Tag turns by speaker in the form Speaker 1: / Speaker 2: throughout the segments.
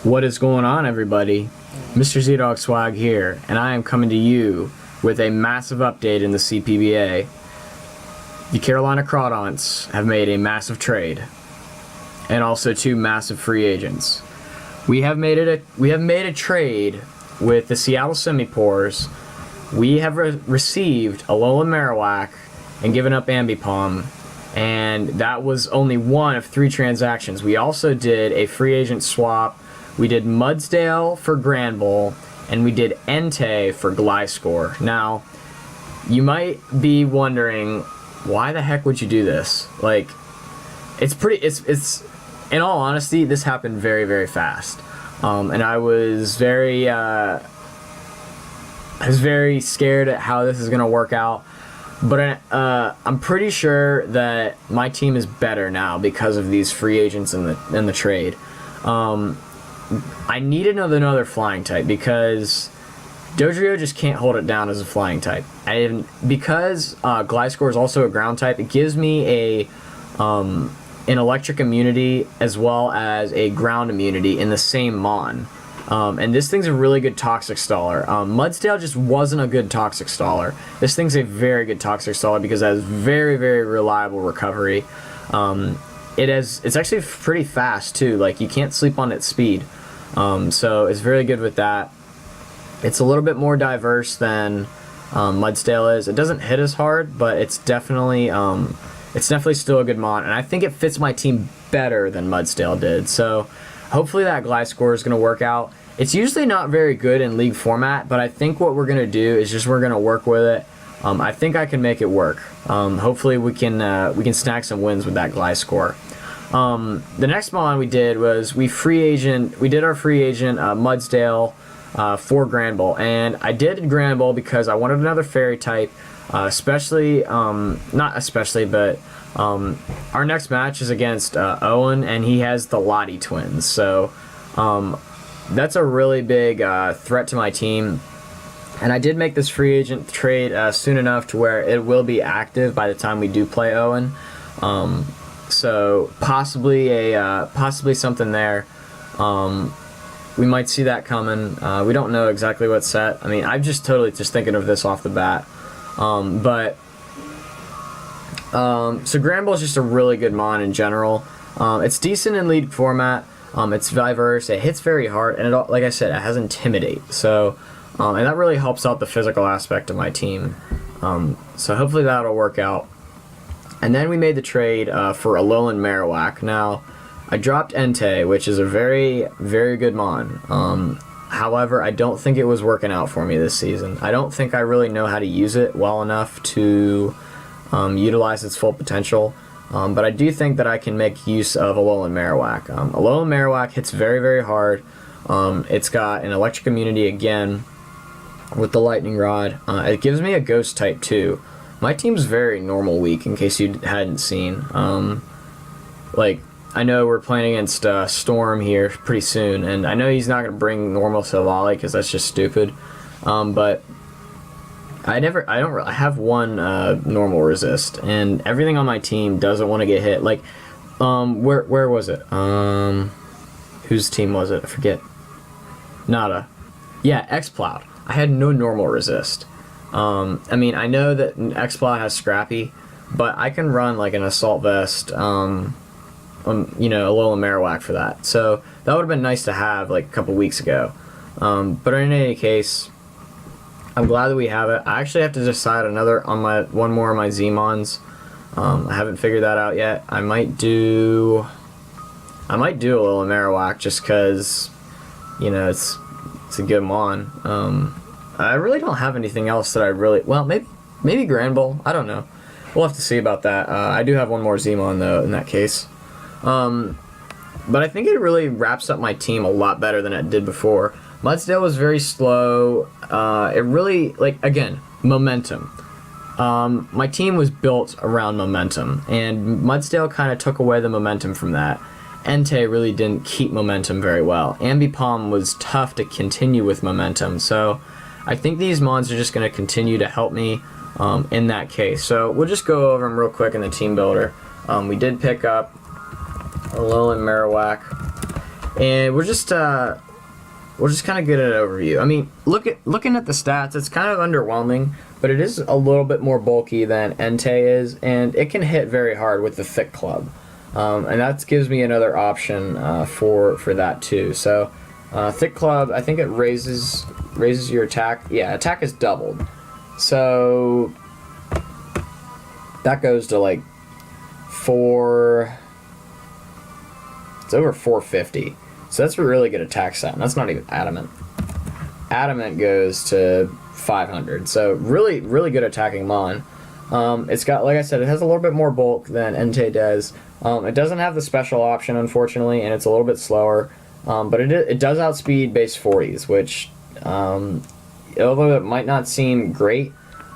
Speaker 1: What is going on, everybody? MrZDawgSwag here, and I am coming to you with a massive update in the CPBA. The Carolina Crawdonts have made a massive trade, and also two massive free agents. We have made a trade with the Seattle Semi-Pores. We have received Alolan Marowak and given up Ambipom, and that was only one of 3 transactions. We also did a free agent swap. We did MrZDawg for Granbull, and we did Entei for Gliscor. Now, you might be wondering, why the heck would you do this? Like, it's in all honesty, this happened very, very fast. And I was very scared at how this is going to work out. But I'm pretty sure that my team is better now because of these free agents in the trade. I needed another flying type because Dodrio just can't hold it down as a flying type. And because Gliscor is also a ground type, it gives me an electric immunity as well as a ground immunity in the same Mon. And this thing's a really good toxic staller. MrZDawg just wasn't a good toxic staller. This thing's a very good toxic staller because it has very, very reliable recovery. It's actually pretty fast too. Like, you can't sleep on its speed. So it's very good with that. It's a little bit more diverse than MrZDawg is. It doesn't hit as hard, but it's definitely still a good Mon, and I think it fits my team better than MrZDawg did. So hopefully that Gliscor is going to work out. It's usually not very good in league format, but I think what we're going to do is we're going to work with it. I think I can make it work. Hopefully we can snag some wins with that Gliscor. The next Mon we did was we did our free agent MrZDawg for Granbull, and I did Granbull because I wanted another fairy type, not especially, but our next match is against Owen, and he has the Lottie twins, so that's a really big threat to my team. And I did make this free agent trade soon enough to where it will be active by the time we do play Owen. So possibly something there. We might see that coming. We don't know exactly what's set. I mean, I'm just thinking of this off the bat. So Granbull is just a really good Mon in general. It's decent in league format. It's diverse. It hits very hard, and like I said, it has Intimidate. So, and that really helps out the physical aspect of my team. So hopefully that'll work out. And then we made the trade for Alolan Marowak. Now, I dropped Entei, which is a very, very good Mon. However, I don't think it was working out for me this season. I don't think I really know how to use it well enough to utilize its full potential. But I do think that I can make use of Alolan Marowak. Alolan Marowak hits very, very hard. It's got an electric immunity again with the lightning rod. It gives me a ghost type too. My team's very normal weak, in case you hadn't seen. Like, I know we're playing against Storm here pretty soon, and I know he's not going to bring normal Silvally because that's just stupid. But I have one normal resist, and everything on my team doesn't want to get hit. Like, where was it? Whose team was it? I forget. Nada. Yeah, X-Plowed. I had no normal resist. I mean, I know that X-Plowed has Scrappy, but I can run like an Assault Vest, you know, a little Marowak for that. So that would have been nice to have like a couple weeks ago. But in any case, I'm glad that we have it. I actually have to decide one more of my Z-Mons. I haven't figured that out yet. I might do a little Marowak just because, you know, it's a good Mon. I really don't have anything else that maybe Granbull. I don't know. We'll have to see about that. I do have one more Z-Mon though in that case. But I think it really wraps up my team a lot better than it did before. MrZDawg was very slow. It really, again, momentum. My team was built around momentum, and MrZDawg kind of took away the momentum from that. Entei really didn't keep momentum very well. Ambipom was tough to continue with momentum, so I think these Mons are just going to continue to help me in that case. So we'll just go over them real quick in the team builder. We did pick up Alolan Marowak, And we're just kind of good at an overview. I mean, looking at the stats, it's kind of underwhelming, but it is a little bit more bulky than Entei is, and it can hit very hard with the thick club. And that gives me another option for that too. So thick club, I think it raises your attack. Yeah, attack is doubled. So that goes to like it's over 450. So that's a really good attack stat. And that's not even adamant. Adamant goes to 500. So really, really good attacking mon. It's got, like I said, it has a little bit more bulk than Entei does. It doesn't have the special option, unfortunately, and it's a little bit slower. But it does outspeed base 40s, which, although it might not seem great,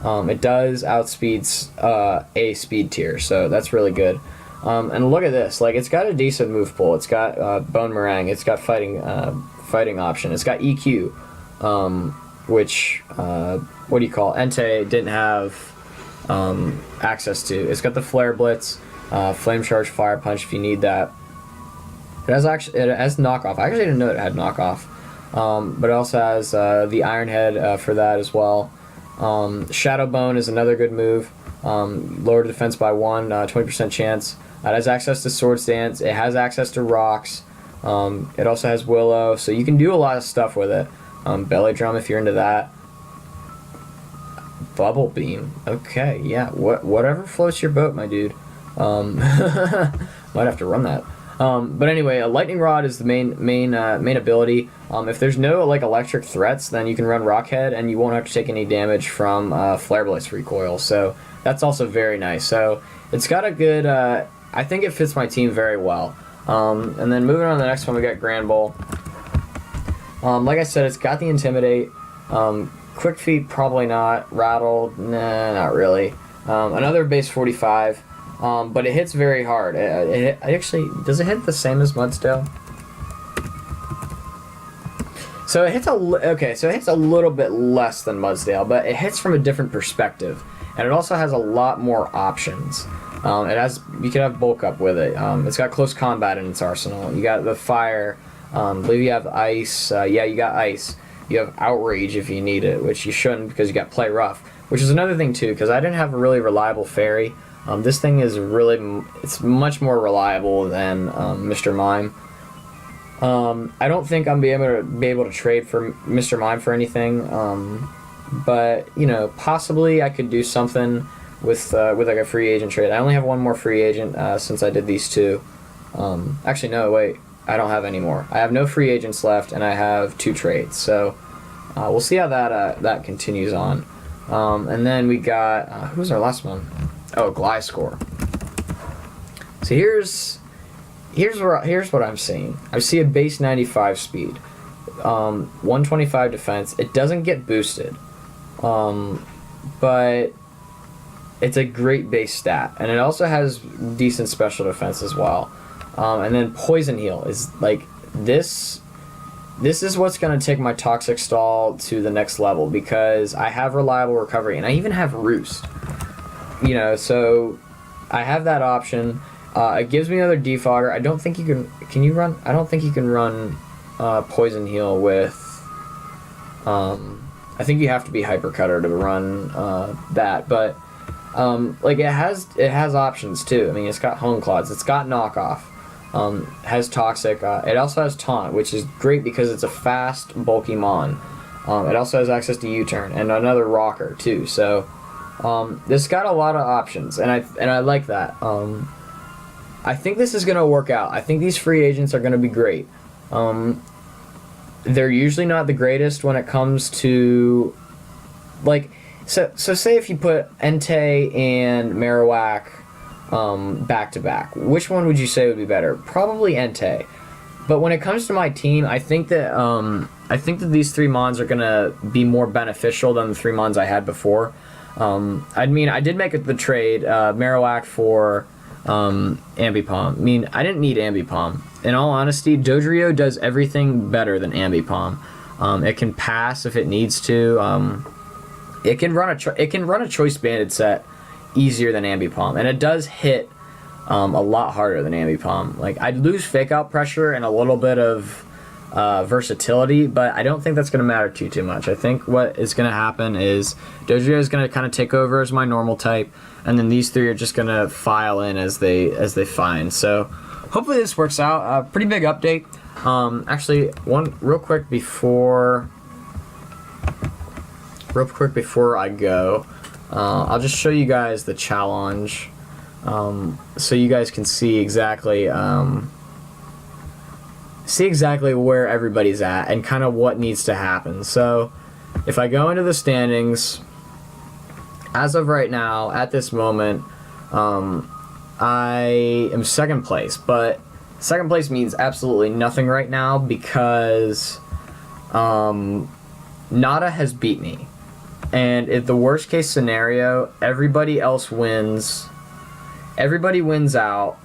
Speaker 1: it does outspeed a speed tier, so that's really good. And look at this, like, it's got a decent move pool. It's got Bone Meringue. It's got fighting option. It's got EQ, which what do you call it? Entei didn't have access to. It's got the Flare Blitz, Flame Charge, Fire Punch if you need that. It has knockoff. I actually didn't know it had knockoff, but it also has the Iron Head for that as well. Shadow Bone is another good move. Lower defense by 1, 20% chance. It has access to Sword Stance. It has access to rocks. It also has Willow, so you can do a lot of stuff with it. Belly Drum if you're into that. Bubble Beam. Okay, yeah. Whatever floats your boat, my dude. Might have to run that. But anyway, a Lightning Rod is the main ability. If there's no like electric threats, then you can run Rockhead and you won't have to take any damage from Flare Blitz recoil. So that's also very nice. So it's got a good. I think it fits my team very well. And then moving on to the next one, we got Grand Bowl. Like I said, it's got the Intimidate. Quick Feet, probably not. Rattle, nah, not really. Another base 45. But it hits very hard. It actually, does it hit the same as Mudsdale? So it hits it hits a little bit less than Mudsdale, but it hits from a different perspective, and it also has a lot more options. You can have bulk up with it. It's got close combat in its arsenal. You got the fire. I believe you have ice. Yeah, you got ice. You have outrage if you need it, which you shouldn't because you got play rough, which is another thing too. Because I didn't have a really reliable fairy. This thing is it's much more reliable than Mr. Mime. I don't think I'm be able to trade for Mr. Mime for anything, but you know, possibly I could do something with like a free agent trade. I only have one more free agent since I did these two. Actually, no, wait, I don't have any more. I have no free agents left, and I have 2 trades. So we'll see how that continues on. And then we got who's our last one? Oh, Gliscor. So here's what I'm seeing. I see a base 95 speed, 125 defense. It doesn't get boosted, but it's a great base stat, and it also has decent special defense as well. And then Poison Heal is like this. This is what's going to take my Toxic Stall to the next level because I have reliable recovery, and I even have Roost. You know, so I have that option. It gives me another defogger. I don't think you can. Can you run? I don't think you can run Poison Heal with. I think you have to be Hypercutter to run that, but like it has options too. I mean, it's got Hone Claws. It's got Knockoff. Has Toxic. It also has Taunt, which is great because it's a fast, bulky mon. It also has access to U-turn and another rocker too. So. This got a lot of options, and I like that. I think this is going to work out. I think these free agents are going to be great. They're usually not the greatest when it comes to, like, so say if you put Entei and Marowak back to back, which one would you say would be better? Probably Entei. But when it comes to my team, I think that these 3 mons are going to be more beneficial than the 3 mons I had before. I mean, I did make the trade, Marowak for Ambipom. I mean, I didn't need Ambipom. In all honesty, Dodrio does everything better than Ambipom. It can pass if it needs to. It can run a Choice Banded set easier than Ambipom, and it does hit a lot harder than Ambipom. Like, I'd lose fake out pressure and a little bit of versatility, but I don't think that's going to matter too much. I think what is going to happen is Dojiro is going to kind of take over as my normal type, and then these three are just going to file in as they find. So hopefully this works out. Pretty big update. Actually, one real quick before I go, I'll just show you guys the challenge, so you guys can see exactly where everybody's at and kind of what needs to happen. So if I go into the standings, as of right now, at this moment, I am second place, but second place means absolutely nothing right now because Nada has beat me. And if the worst case scenario, everybody else wins, everybody wins out,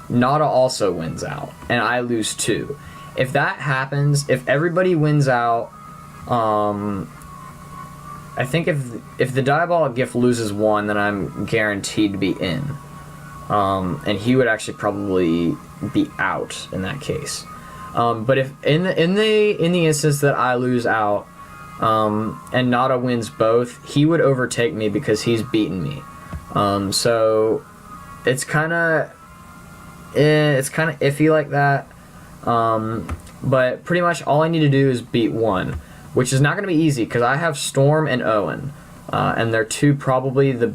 Speaker 1: Nada also wins out, and I lose too. If that happens, if everybody wins out, I think if the Diabolic Gift loses one, then I'm guaranteed to be in. And he would actually probably be out in that case. But if in the instance that I lose out, and Nada wins both, he would overtake me because he's beaten me. So it's kind of iffy like that. But pretty much all I need to do is beat one, which is not going to be easy because I have Storm and Owen, and they're probably the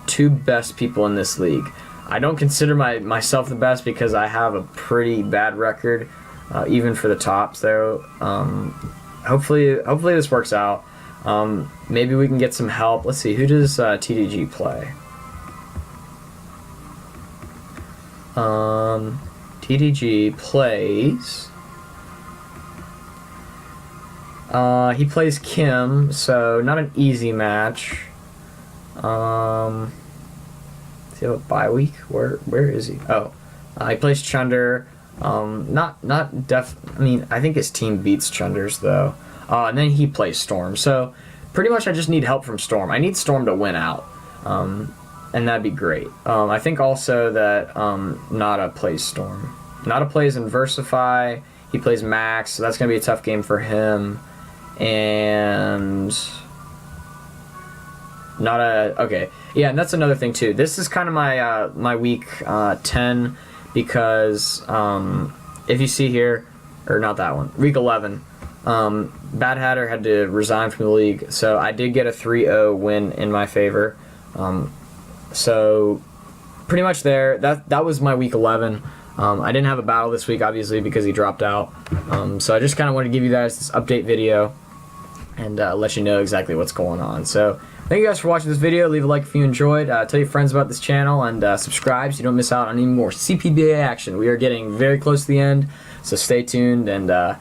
Speaker 1: two best people in this league. I don't consider myself the best because I have a pretty bad record, even for the tops though. Hopefully this works out. Maybe we can get some help. Let's see, who does TDG play? TDG plays... he plays Kim, so not an easy match. Does he have a bye week? Where is he? Oh, he plays Chunder. I mean, I think his team beats Chunder's though. And then he plays Storm. So pretty much I just need help from Storm. I need Storm to win out. And that'd be great. I think also that Nada plays Storm. Nada plays Inversify. He plays Max, so that's gonna be a tough game for him. And okay, yeah, and that's another thing too. This is kind of my my week 10 because if you see here, or not that one, week 11, Bad Hatter had to resign from the league, so I did get a 3-0 win in my favor. So pretty much there. That was my week 11. I didn't have a battle this week, obviously, because he dropped out. So I just kind of wanted to give you guys this update video and let you know exactly what's going on. So thank you guys for watching this video. Leave a like if you enjoyed. Tell your friends about this channel and subscribe so you don't miss out on any more CPBA action. We are getting very close to the end, so stay tuned and